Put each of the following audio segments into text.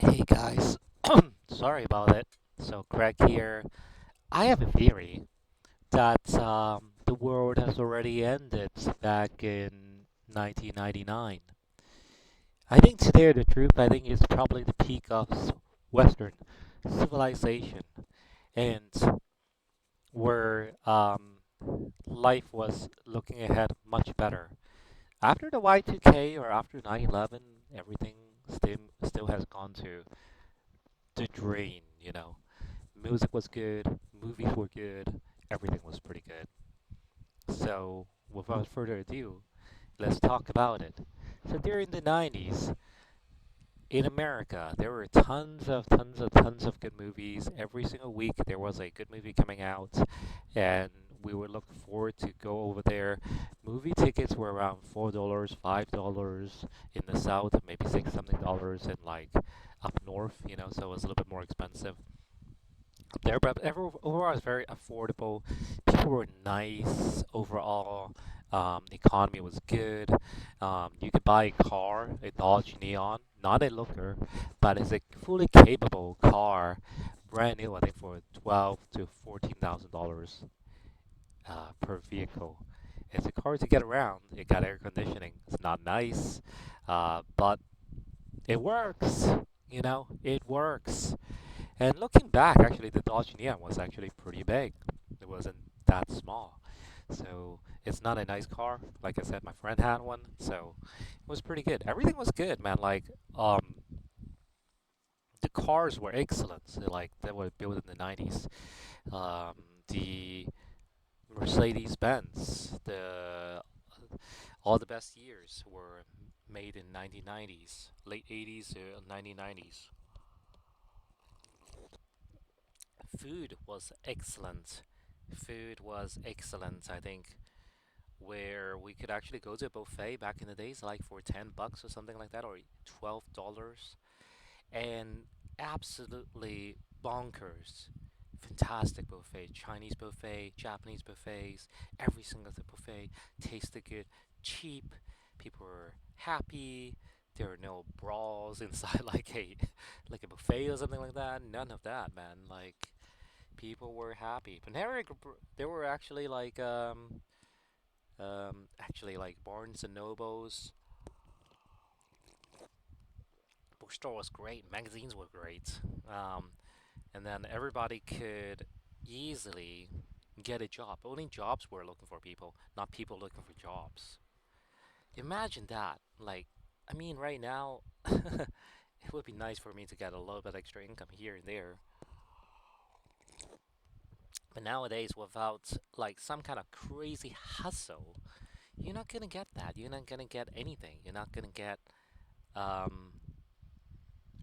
Hey guys, sorry about it. So Greg here. I have a theory that the world has already ended back in 1999. I think today the truth, I think, is probably the peak of Western civilization and where life was looking ahead much better. After the Y2K or after 9/11, everything still has gone to the drain, you know. Music was good, movies were good, everything was pretty good. So, without further ado, let's talk about it. So, during the 90s, in America, there were tons of good movies. Every single week, there was a good movie coming out, and we would look forward to go over there. Movie tickets were around $4, $5 in the south, maybe six something dollars in like up north, so it was a little bit more expensive there, but overall it's very affordable. People were nice overall. The economy was good. You could buy a car, a Dodge Neon, not a looker, but it's a fully capable car, brand new. I think for $12,000 to $14,000 per vehicle. It's a car to get around. It got air conditioning. It's not nice, but it works. It works. And looking back, actually, the Dodge Neon was actually pretty big. It wasn't that small. So it's not a nice car. Like I said, my friend had one, so it was pretty good. Everything was good, man. Like, the cars were excellent. So, like, they were built in the 90s. Um, the Mercedes Benz, the all the best years were made in 1990s, late 80s to 1990s. Food was excellent. Food was excellent, I think, where we could actually go to a buffet back in the days, like for $10 or something like that, or $12, and absolutely bonkers. Fantastic buffet, Chinese buffet, Japanese buffets, every single buffet tasted good, cheap. People were happy. There were no brawls inside like a buffet or something like that. None of that, man. Like people were happy. But there were actually like Barnes and Nobles. Bookstore was great. Magazines were great. Um, and then everybody could easily get a job. Only jobs were looking for people, not people looking for jobs. Imagine that. Like, I mean, right now, it would be nice for me to get a little bit extra income here and there. But nowadays, without like some kind of crazy hustle, you're not gonna get that. You're not gonna get anything. You're not gonna get, um,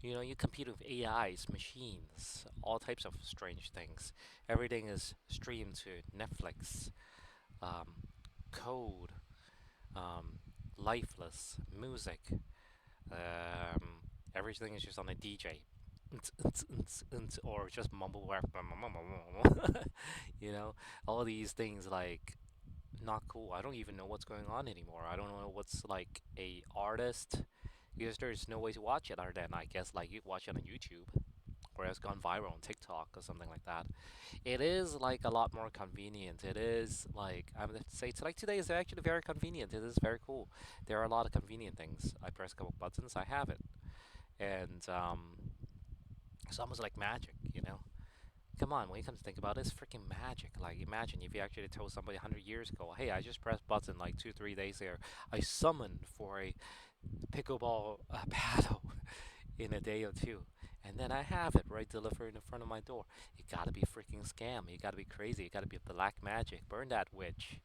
you compete with AIs, machines, all types of strange things. Everything is streamed to Netflix, um, code, um, lifeless, music. Um, Everything is just on a DJ. Or just mumble rap. you know, all these things like not cool. I don't even know what's going on anymore. I don't know what's like a artist because there's no way to watch it other than I guess like you watch it on YouTube or it's gone viral on TikTok or something like that. It is like a lot more convenient. It is like I would say it's like today is actually very convenient. It is very cool. There are a lot of convenient things. I press a couple buttons, I have it, and it's almost like magic. Come on, when you come to think about it, it's freaking magic. Like, imagine if you actually told somebody 100 years ago, hey, I just pressed button like 2, 3 days there. I summoned for a pickleball paddle in a day or two. And then I have it right delivered in front of my door. You gotta be freaking scam. You gotta be crazy. You gotta be black magic. Burn that witch.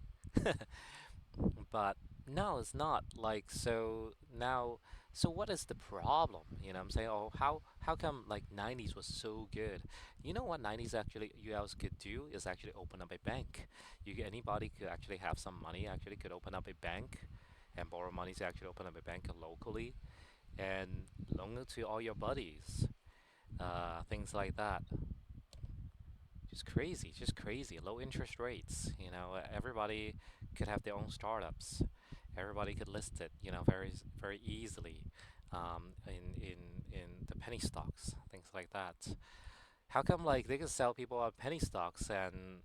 But no, it's not. Like so now so what is the problem? I'm saying, oh, how come like 90s was so good? You know what 90s actually you guys could do is actually open up a bank. Anybody could actually have some money, actually could open up a bank and borrow money to actually open up a bank locally and loan it to all your buddies. Things like that. Just crazy. Low interest rates. Everybody could have their own startups. Everybody could list it. Very very easily. In the penny stocks, things like that. How come like they can sell people on penny stocks and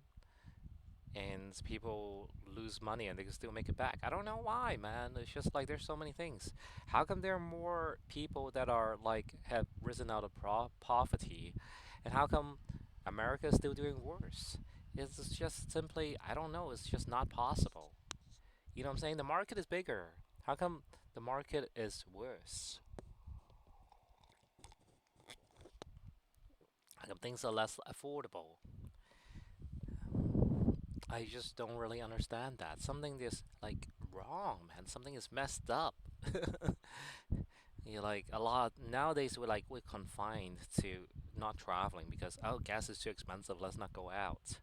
people lose money and they can still make it back? I don't know why, man. It's just like there's so many things. How come there are more people that are like have risen out of poverty, and how come America is still doing worse? It's just simply I don't know. It's just not possible. You know what I'm saying? The market is bigger. How come the market is worse? How come things are less affordable? I just don't really understand that. Something is like wrong, man. Something is messed up. You like a lot nowadays we're confined to not traveling because oh gas is too expensive, let's not go out.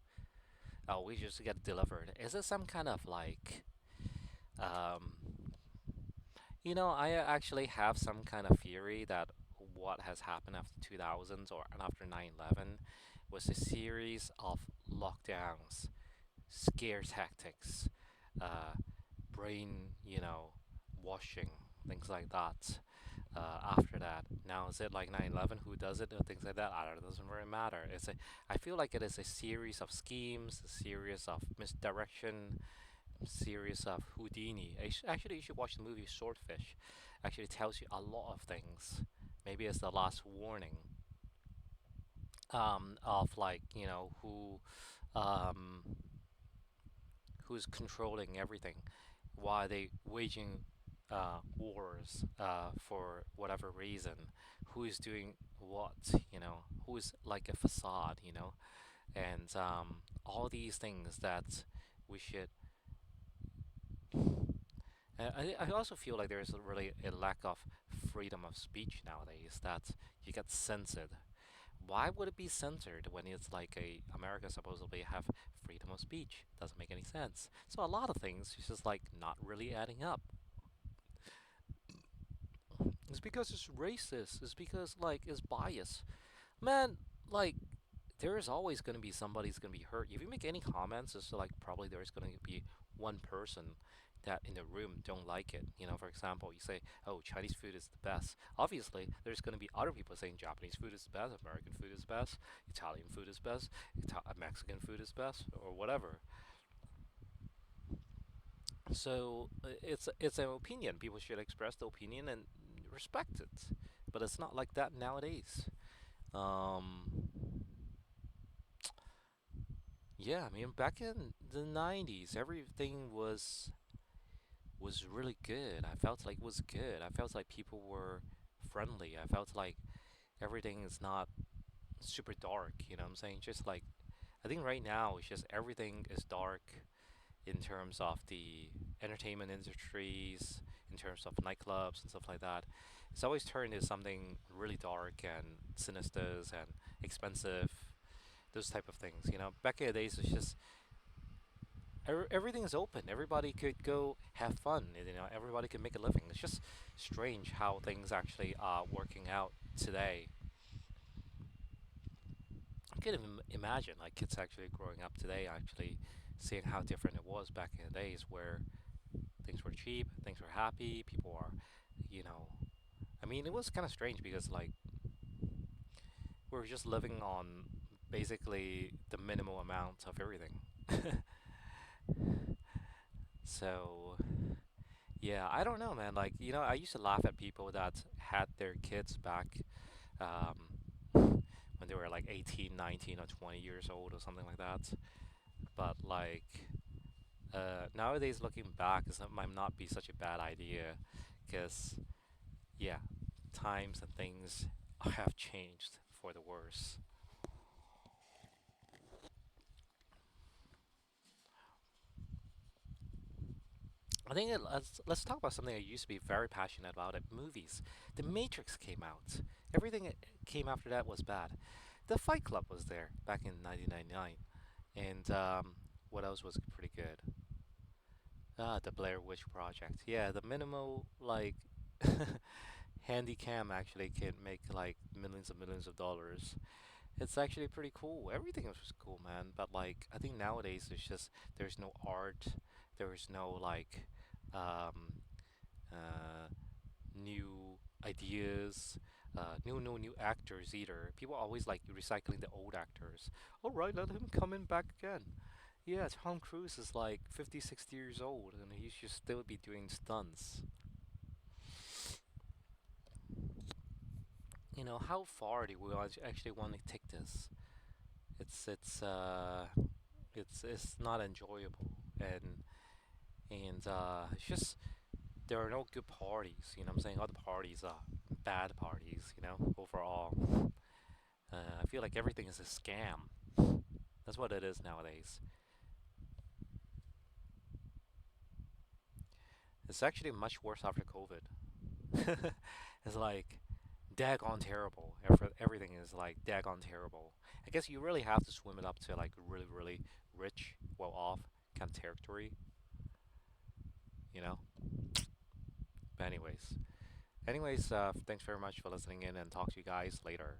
Oh, we just get delivered. Is it some kind of like um I actually have some kind of theory that what has happened after 2000s or after 9/11 was a series of lockdowns, scare tactics, uh, brain, washing, things like that. After that, now is it like 9/11? Who does it? Or things like that. I don't know. It doesn't really matter. I feel like it is a series of schemes, a series of misdirection, series of Houdini. Actually, you should watch the movie Swordfish. Actually, it tells you a lot of things. Maybe it's the last warning of like um, who's controlling everything, why they waging wars for whatever reason, who is doing what, who is like a facade, and all these things that we should. I also feel like there's really a lack of freedom of speech nowadays that you get censored. Why would it be censored when it's like a America supposedly have freedom of speech? Doesn't make any sense. So a lot of things is just like not really adding up. It's because it's racist. It's because like it's bias. Man, like there is always going to be somebody's going to be hurt. If you make any comments, it's like probably there's going to be one person that in the room don't like it. For example, you say, "Oh, Chinese food is the best." Obviously, there's going to be other people saying Japanese food is the best, American food is best, Italian food is best, Mexican food is best, or whatever. So it's an opinion. People should express the opinion and respect it. But it's not like that nowadays. Um, Yeah, I mean, back in the 90s, everything was really good. I felt like it was good. I felt like people were friendly. I felt like everything is not super dark, you know what I'm saying? Just like I think right now it's just everything is dark in terms of the entertainment industries, in terms of nightclubs and stuff like that. It's always turned into something really dark and sinister and expensive, those type of things. Back in the days, it's just everything is open. Everybody could go have fun. Everybody can make a living. It's just strange how things actually are working out today. I can imagine like kids actually growing up today, actually seeing how different it was back in the days where things were cheap, things were happy, people are, you know. I mean, it was kind of strange because like we were just living on basically the minimal amount of everything. So yeah, I don't know, man. Like, I used to laugh at people that had their kids back when they were like 18, 19, or 20 years old or something like that. But like nowadays, looking back, it might not be such a bad idea because, yeah, times and things have changed for the worse. I think let's talk about something I used to be very passionate about it, movies. The Matrix came out. Everything that came after that was bad. The Fight Club was there back in 1999. And what else was pretty good? The Blair Witch Project. Yeah, the minimal like handy cam actually can make like millions and millions of dollars. It's actually pretty cool. Everything was just cool, man. But like, I think nowadays there's no art, there's no like um, uh, new ideas. new actors either. People always like recycling the old actors. All right, let him come in back again. Yeah, Tom Cruise is like 50, 60 years old, and he should still be doing stunts. How far do we actually want to take this? It's it's uh it's not enjoyable, and it's just there are no good parties. You know what I'm saying? All the parties are bad parties. Overall. I feel like everything is a scam. That's what it is nowadays. It's actually much worse after COVID. It's like daggone terrible. Everything is like daggone terrible. I guess you really have to swim it up to like really, really rich, well off kind of territory, you know? But anyways, thanks very much for listening in and talk to you guys later.